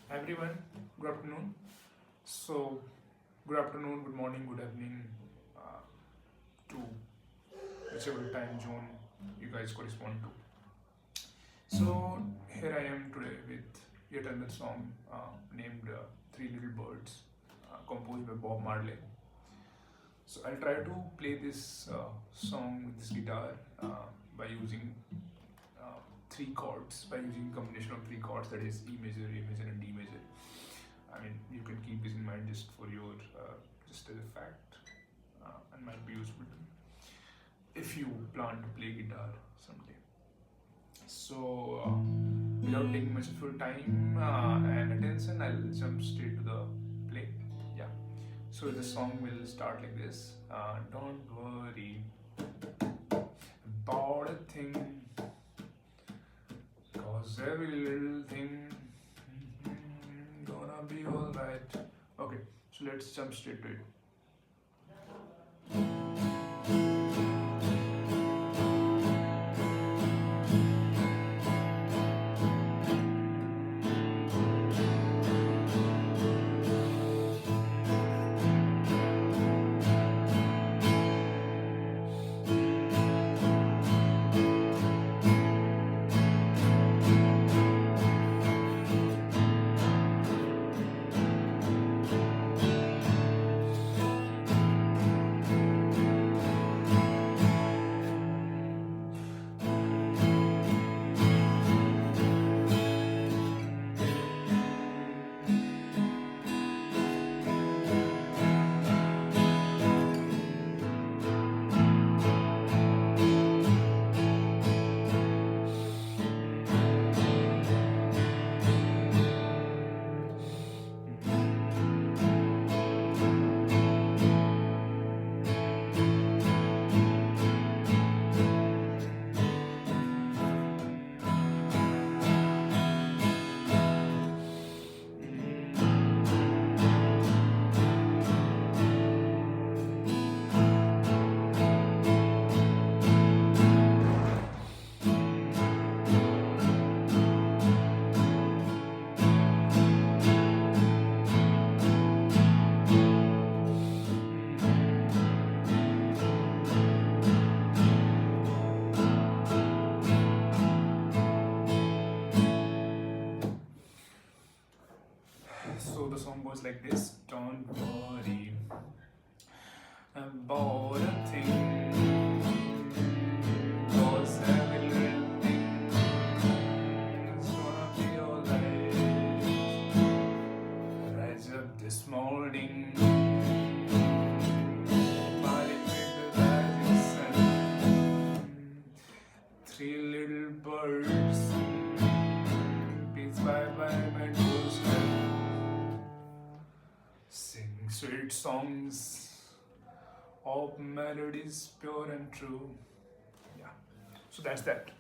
Everyone, good afternoon. So, good afternoon, good morning, good evening to whichever time zone you guys correspond to. So, here I am today with yet another song named Three Little Birds, composed by Bob Marley. So, I'll try to play this song with this guitar by using three chords, by using combination of three chords, that is E major, A major, and D major. I mean, you can keep this in mind just for your just as a fact, and might be useful to you if you plan to play guitar someday. So, without taking much of your time and attention, I'll jump straight to the play. Yeah. So the song will start like this. Don't worry about a thing, cause every little thing gonna be alright. Okay, so let's jump straight to it. So the song goes like this. Don't worry about a thing, cause every little thing is gonna be alright. Rise up this morning, smiling with the rising sun. Three little birds, beats by my doorstep, sing sweet songs of melodies pure and true. Yeah, so that's that.